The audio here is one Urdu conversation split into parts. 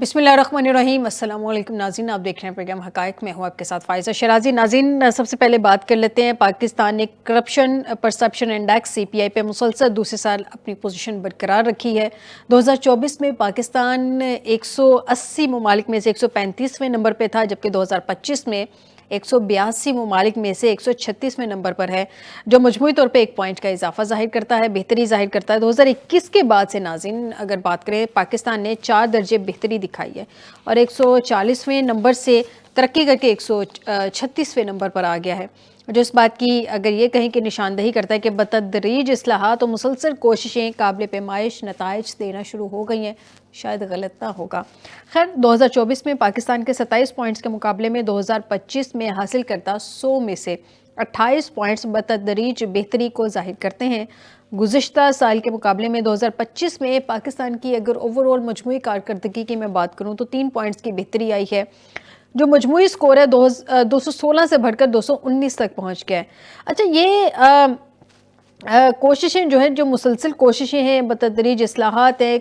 بسم اللہ الرحمن الرحیم۔ السلام علیکم ناظرین، آپ دیکھ رہے ہیں پروگرام حقائق میں، ہوں آپ کے ساتھ فائزہ شیرازی۔ ناظرین، سب سے پہلے بات کر لیتے ہیں، پاکستان نے کرپشن پرسپشن انڈیکس CPI پہ مسلسل دوسرے سال اپنی پوزیشن برقرار رکھی ہے۔ 2024 میں پاکستان 180 ممالک میں سے 135ویں نمبر پہ تھا، جبکہ 2025 میں 182 ممالک میں سے 136ویں نمبر پر ہے، جو مجموعی طور پہ 1 پوائنٹ کا اضافہ ظاہر کرتا ہے، بہتری ظاہر کرتا ہے۔ 2021 کے بعد سے ناظرین اگر بات کریں، پاکستان نے 4 درجے بہتری دکھائی ہے اور 140ویں نمبر سے ترقی کر کے 136ویں نمبر پر آ گیا ہے، جو اس بات کی اگر یہ کہیں کہ نشاندہی کرتا ہے کہ بتدریج اصلاحات و مسلسل کوششیں قابل پیمائش نتائج دینا شروع ہو گئی ہیں۔ شاید غلط نہ ہوگا۔ خیر، 2024 میں پاکستان کے 27 پوائنٹس کے مقابلے میں 2025 میں حاصل کردہ 100 میں سے 28 پوائنٹس بتدریج بہتری کو ظاہر کرتے ہیں۔ گزشتہ سال کے مقابلے میں 2025 میں پاکستان کی اگر اوورآل مجموعی کارکردگی کی میں بات کروں تو 3 پوائنٹس کی بہتری آئی ہے، جو مجموعی سکور ہے 216 سے بڑھ کر 219 تک پہنچ گیا ہے۔ اچھا، یہ کوششیں جو ہیں، جو مسلسل کوششیں ہیں، بتدریج اصلاحات ہیں،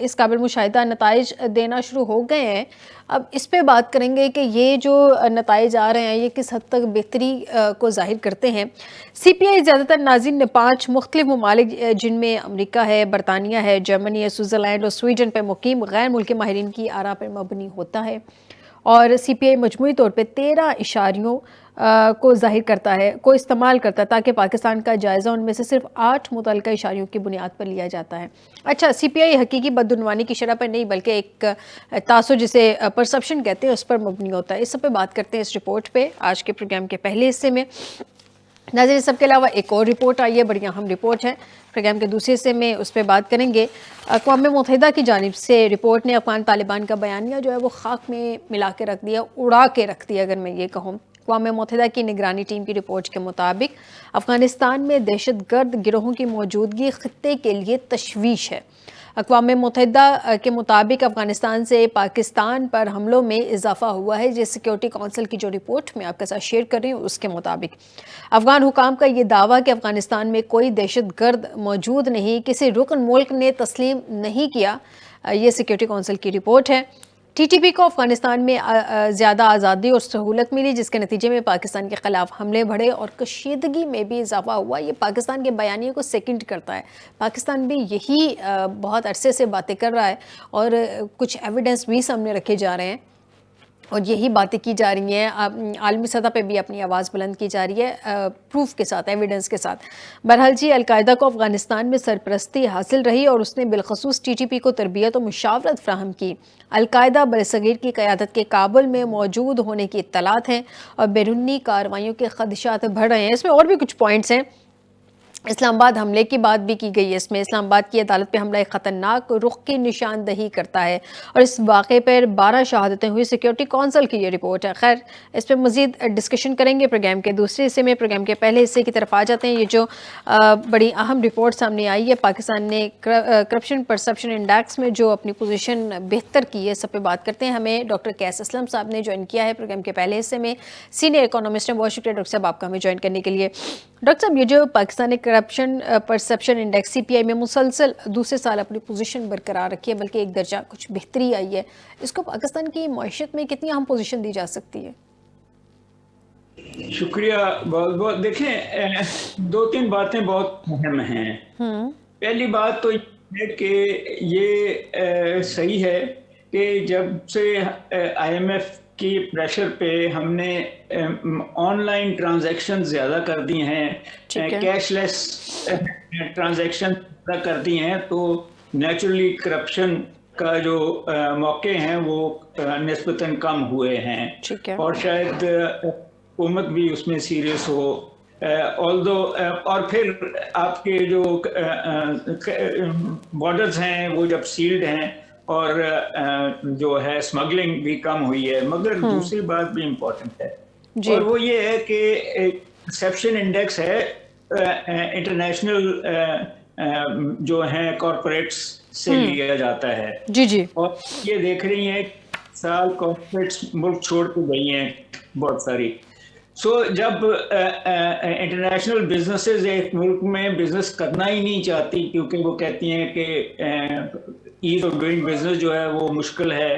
اس قابل مشاہدہ نتائج دینا شروع ہو گئے ہیں۔ اب اس پہ بات کریں گے کہ یہ جو نتائج آ رہے ہیں یہ کس حد تک بہتری کو ظاہر کرتے ہیں۔ CPI زیادہ تر ناظرین 5 مختلف ممالک جن میں امریکہ ہے، برطانیہ ہے، جرمنی ہے، سوئٹزرلینڈ اور سویڈن پہ مقیم غیر ملکی ماہرین کی آراء پر مبنی ہوتا ہے، اور CPI مجموعی طور پہ 13 اشاریوں کو ظاہر کرتا ہے، کو استعمال کرتا ہے، تاکہ پاکستان کا جائزہ ان میں سے صرف 8 متعلقہ اشاریوں کی بنیاد پر لیا جاتا ہے۔ اچھا، CPI حقیقی بدعنوانی کی شرح پر نہیں بلکہ ایک تاثر جسے پرسپشن کہتے ہیں اس پر مبنی ہوتا ہے۔ اس سب پہ بات کرتے ہیں اس رپورٹ پہ آج کے پروگرام کے پہلے حصے میں۔ ناظرین، سب کے علاوہ ایک اور رپورٹ آئی ہے، بڑی اہم رپورٹ ہے، پروگرام کے دوسرے حصے میں اس پہ بات کریں گے۔ اقوام متحدہ کی جانب سے رپورٹ نے افغان طالبان کا بیانیہ جو ہے وہ خاک میں ملا کے رکھ دیا، اڑا کے رکھ دیا اگر میں یہ کہوں۔ اقوام متحدہ کی نگرانی ٹیم کی رپورٹ کے مطابق افغانستان میں دہشت گرد گروہوں کی موجودگی خطے کے لیے تشویش ہے۔ اقوام متحدہ کے مطابق افغانستان سے پاکستان پر حملوں میں اضافہ ہوا ہے۔ یہ سیکیورٹی کونسل کی جو رپورٹ میں آپ کے ساتھ شیئر کر رہی ہوں اس کے مطابق افغان حکام کا یہ دعویٰ کہ افغانستان میں کوئی دہشت گرد موجود نہیں، کسی رکن ملک نے تسلیم نہیں کیا، یہ سیکیورٹی کونسل کی رپورٹ ہے۔ TTP کو افغانستان میں زیادہ آزادی اور سہولت ملی، جس کے نتیجے میں پاکستان کے خلاف حملے بڑھے اور کشیدگی میں بھی اضافہ ہوا۔ یہ پاکستان کے بیانیے کو سیکنڈ کرتا ہے۔ پاکستان بھی یہی بہت عرصے سے باتیں کر رہا ہے اور کچھ ایویڈنس بھی سامنے رکھے جا رہے ہیں اور یہی باتیں کی جا رہی ہیں، عالمی سطح پہ بھی اپنی آواز بلند کی جا رہی ہے پروف کے ساتھ، ایویڈنس کے ساتھ۔ بہرحال جی، القاعدہ کو افغانستان میں سرپرستی حاصل رہی اور اس نے بالخصوص TTP کو تربیت و مشاورت فراہم کی۔ القاعدہ برصغیر کی قیادت کے کابل میں موجود ہونے کی اطلاعات ہیں اور بیرونی کارروائیوں کے خدشات بڑھ رہے ہیں۔ اس میں اور بھی کچھ پوائنٹس ہیں۔ اسلام آباد حملے کی بات بھی کی گئی ہے، اس میں اسلام آباد کی عدالت پہ حملہ ایک خطرناک رخ کی نشاندہی کرتا ہے اور اس واقعے پر 12 شہادتیں ہوئی، سیکیورٹی کونسل کی یہ رپورٹ ہے۔ خیر، اس پہ مزید ڈسکشن کریں گے پروگرام کے دوسرے حصے میں۔ پروگرام کے پہلے حصے کی طرف آ جاتے ہیں۔ یہ جو بڑی اہم رپورٹ سامنے آئی ہے، پاکستان نے کرپشن پرسپشن انڈیکس میں جو اپنی پوزیشن بہتر کی ہے، سب پہ بات کرتے ہیں۔ ہمیں ڈاکٹر قیس اسلم صاحب نے جوائن کیا ہے پروگرام کے پہلے حصے میں، سینئر اکانومسٹ ہیں۔ بہت شکریہ ڈاکٹر صاحب آپ کا ہمیں جوائن کرنے کے لیے۔ ڈاکٹر صاحب، یہ جو پاکستان نے کرپشن پرسپشن انڈیکس CPI میں مسلسل دوسرے سال اپنی پوزیشن برقرار رکھی ہے، بلکہ ایک درجہ کچھ بہتری آئی ہے، اس کو پاکستان کی معیشت میں کتنی اہم پوزیشن دی جا سکتی ہے؟ شکریہ بہت بہت۔ دیکھیں، 2-3 باتیں بہت اہم ہیں۔ پہلی بات تو یہ ہے کہ یہ صحیح ہے کہ جب سے IMF کی پریشر پہ ہم نے آن لائن ٹرانزیکشن زیادہ کر دی ہیں، کیش لیس ٹرانزیکشن زیادہ کر دی ہیں، تو نیچرلی کرپشن کا جو موقع ہیں وہ نسبتاً کم ہوئے ہیں، اور شاید حکومت بھی اس میں سیریس ہو۔ اور پھر آپ کے جو بارڈرز ہیں وہ جب سیلڈ ہیں اور جو ہے اسمگلنگ بھی کم ہوئی ہے، مگر دوسری بات بھی امپورٹنٹ ہے، اور وہ یہ ہے کہ پرسیپشن انڈیکس ہے انٹرنیشنل جو ہیں کارپوریٹس سے لیا جاتا ہے، اور یہ دیکھ رہی ہیں سال کارپوریٹس ملک چھوڑ کے گئی ہیں بہت ساری۔ جب انٹرنیشنل بزنسز ایک ملک میں بزنس کرنا ہی نہیں چاہتی، کیونکہ وہ کہتی ہیں کہ ایز آف ڈوئنگ بزنس جو ہے وہ مشکل ہے،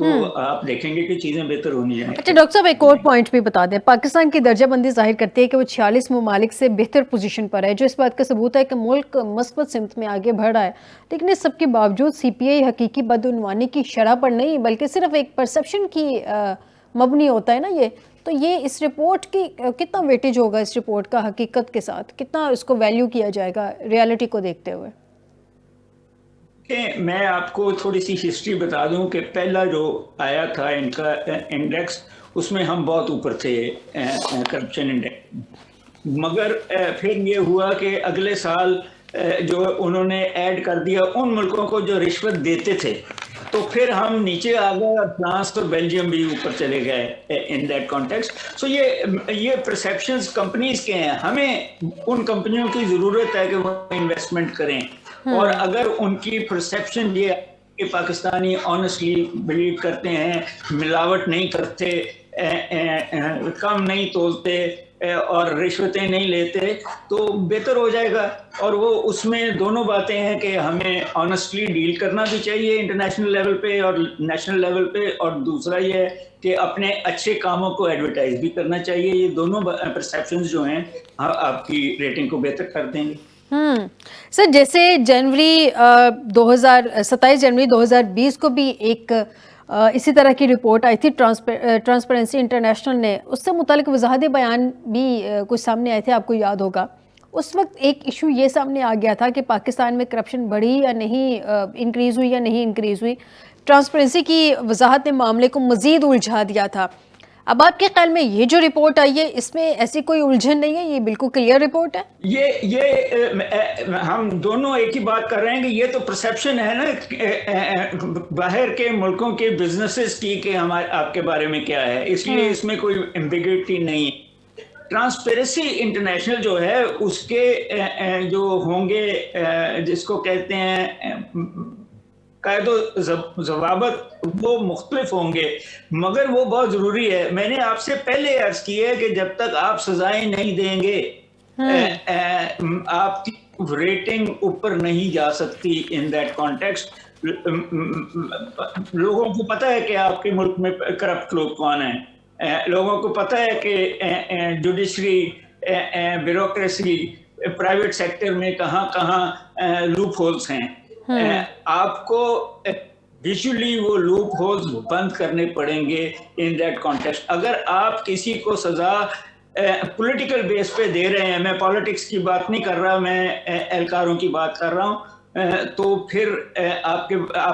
تو آپ دیکھیں گے کہ چیزیں بہتر ہونی جائیں. اچھا ڈاکٹر صاحب ایک اور پوائنٹ بھی بتا دیں. پاکستان کی درجہ بندی ظاہر کرتی ہے کہ وہ 46 ممالک سے بہتر پوزیشن پر ہے، جو اس بات کا ثبوت ہے کہ ملک مثبت سمت میں آگے بڑھ رہا ہے. لیکن اس سب کے باوجود سی پی آئی حقیقی بدعنوانی کی شرح پر نہیں بلکہ صرف ایک پرسپشن کی مبنی ہوتا ہے نا یہ. تو یہ اس رپورٹ کی کتنا ویٹیج ہوگا، اس رپورٹ کا حقیقت کے ساتھ کتنا اس کو ویلیو کیا جائے گا ریالٹی کو دیکھتے ہوئے؟ میں آپ کو تھوڑی سی ہسٹری بتا دوں کہ پہلا جو آیا تھا ان کا انڈیکس، اس میں ہم بہت اوپر تھے کرپشن انڈیکس. مگر پھر یہ ہوا کہ اگلے سال جو انہوں نے ایڈ کر دیا ان ملکوں کو جو رشوت دیتے تھے، تو پھر ہم نیچے آ گئے اور فرانس اور بیلجیم بھی اوپر چلے گئے ان دیٹ کانٹیکسٹ. سو یہ پرسیپشنز کمپنیز کے ہیں. ہمیں ان کمپنیوں کی ضرورت ہے کہ وہ انویسٹمنٹ کریں، اور اگر ان کی پرسیپشن یہ کہ پاکستانی آنیسٹلی بلیو کرتے ہیں، ملاوٹ نہیں کرتے، کم نہیں تولتے اور رشوتیں نہیں لیتے، تو بہتر ہو جائے گا. اور وہ اس میں دونوں باتیں ہیں کہ ہمیں آنیسٹلی ڈیل کرنا بھی چاہیے انٹرنیشنل لیول پہ اور نیشنل لیول پہ، اور دوسرا یہ ہے کہ اپنے اچھے کاموں کو ایڈورٹائز بھی کرنا چاہیے. یہ دونوں پرسیپشنز جو ہیں آپ کی ریٹنگ کو بہتر کر دیں گے. سر جیسے 27 جنوری 2020 کو بھی ایک اسی طرح کی رپورٹ آئی تھی ٹرانسپیرنسی انٹرنیشنل نے، اس سے متعلق وضاحت بیان بھی کچھ سامنے آئے تھے، آپ کو یاد ہوگا. اس وقت ایک ایشو یہ سامنے آ گیا تھا کہ پاکستان میں کرپشن بڑھی یا نہیں، انکریز ہوئی یا نہیں انکریز ہوئی. ٹرانسپیرنسی کی وضاحت نے معاملے کو مزید الجھا دیا تھا. اب آپ کے خیال میں یہ جو رپورٹ آئی ہے اس میں ایسی کوئی الجھن نہیں ہے، یہ بالکل کلیئر رپورٹ ہے؟ یہ ہم دونوں ایک ہی بات کر رہے ہیں کہ یہ تو پرسیپشن ہے نا باہر کے ملکوں کے بزنسز کی کہ آپ کے بارے میں کیا ہے، اس لیے اس میں کوئی ایمبیگوٹی نہیں ہے. ٹرانسپیرنسی انٹرنیشنل جو ہے اس کے جو ہوں گے جس کو کہتے ہیں قاعد و ضوابط، وہ مختلف ہوں گے، مگر وہ بہت ضروری ہے. میں نے آپ سے پہلے عرض کی ہے کہ جب تک آپ سزائیں نہیں دیں گے آپ کی ریٹنگ اوپر نہیں جا سکتی ان دیٹ کانٹیکسٹ. لوگوں کو پتہ ہے کہ آپ کے ملک میں کرپٹ لوگ کون ہیں، لوگوں کو پتہ ہے کہ جوڈیشری، بیوروکریسی، پرائیویٹ سیکٹر میں کہاں کہاں لوپ ہولز ہیں. آپ کو ویژولی وہ لوپ ہولز بند کرنے پڑیں گے ان دیٹ کانٹیکسٹ. اگر آپ کسی کو سزا پولیٹیکل بیس پہ دے رہے ہیں، میں پالیٹکس کی بات نہیں کر رہا، میں اہلکاروں کی بات کر رہا ہوں، تو پھر آپ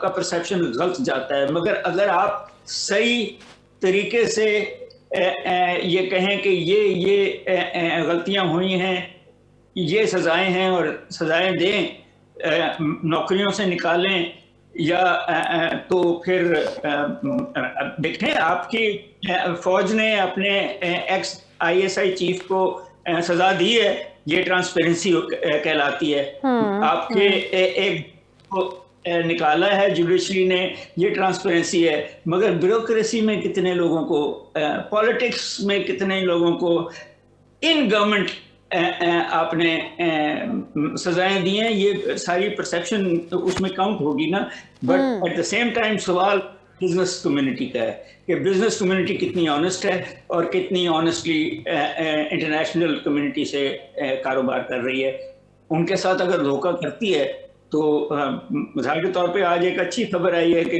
کا پرسیپشن غلط جاتا ہے. مگر اگر آپ صحیح طریقے سے یہ کہیں کہ یہ غلطیاں ہوئی ہیں، یہ سزائیں ہیں اور سزائیں دیں، نوکریوں سے نکالیں، یا تو پھر دیکھیں آپ کی فوج نے اپنے x I S I chief کو سزا دی ہے، یہ ٹرانسپیرنسی کہلاتی ہے. آپ کے ایک نکالا ہے جوڈیشری نے، یہ ٹرانسپیرنسی ہے. مگر بیوروکریسی میں کتنے لوگوں کو، پالیٹکس میں کتنے لوگوں کو ان گورنمنٹ آپ نے سزائیں دی ہیں، یہ ساری پرسیپشن اس میں کاؤنٹ ہوگی نا. But at the same time سوال بزنس کمیونٹی کا ہے کہ بزنس کمیونٹی کتنی آنیسٹ ہے اور کتنی آنیسٹلی انٹرنیشنل کمیونٹی سے کاروبار کر رہی ہے. ان کے ساتھ اگر دھوکہ کرتی ہے تو مثال کے طور پہ آج ایک اچھی خبر آئی ہے کہ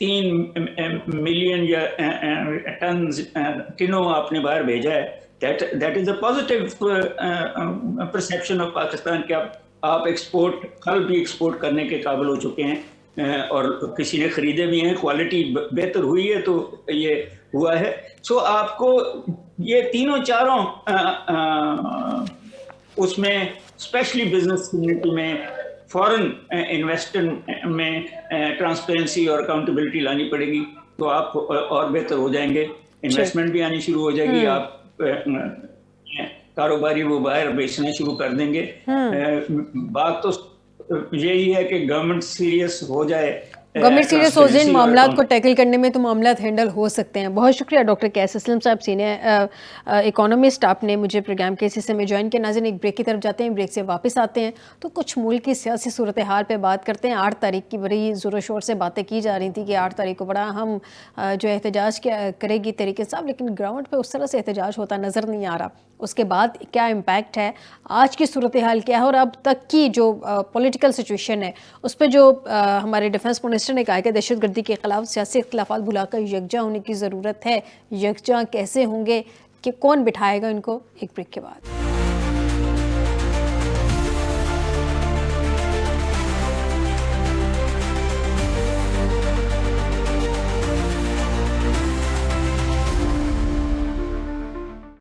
3 ملین یا ٹنز کنو آپ نے باہر بھیجا ہے. That is a positive perception of Pakistan کہ آپ ایکسپورٹ، پھل بھی ایکسپورٹ کرنے کے قابل ہو چکے ہیں اور کسی نے خریدے بھی ہیں، کوالٹی بہتر ہوئی ہے تو یہ ہوا ہے. سو آپ کو یہ تینوں چاروں اس میں اسپیشلی بزنس کمیونٹی میں، فورن انویسٹر میں ٹرانسپیرنسی اور اکاؤنٹیبلٹی لانی پڑے گی تو آپ اور بہتر ہو جائیں گے. انویسٹمنٹ بھی آنی شروع ہو جائے گی، آپ کاروباری وہ باہر بیچنا شروع کر دیں گے. بات تو یہی ہے کہ گورنمنٹ سیریس ہو جائے گورنمنٹ سیریس ہو جائے معاملات کو ٹیکل کرنے میں تو معاملات ہینڈل ہو سکتے ہیں. بہت شکریہ ڈاکٹر قیس اسلم صاحب, سینئر اکانومسٹ, آپ نے مجھے پروگرام کے حصے میں جوائن کیا. ناظرین ایک بریک کی طرف جاتے ہیں, بریک سے واپس آتے ہیں تو کچھ ملک کی سیاسی صورتحال پہ بات کرتے ہیں. 8 تاریخ کی بڑی زور و شور سے باتیں کی جا رہی تھی کہ 8 تاریخ کو بڑا اہم جو احتجاج کرے گی تحریک انصاف, لیکن گراؤنڈ پہ اس طرح سے احتجاج ہوتا نظر نہیں آ رہا. اس کے بعد کیا امپیکٹ ہے, آج کی صورتحال کیا ہے, اور اب تک کی جو پولیٹیکل سچویشن ہے اس پہ جو ہمارے ڈیفنس منسٹر نے کہا کہ دہشت گردی کے خلاف سیاسی اختلافات بھلا کر یکجا ہونے کی ضرورت ہے. یکجا کیسے ہوں گے, کہ کون بٹھائے گا ان کو؟ ایک بریک کے بعد.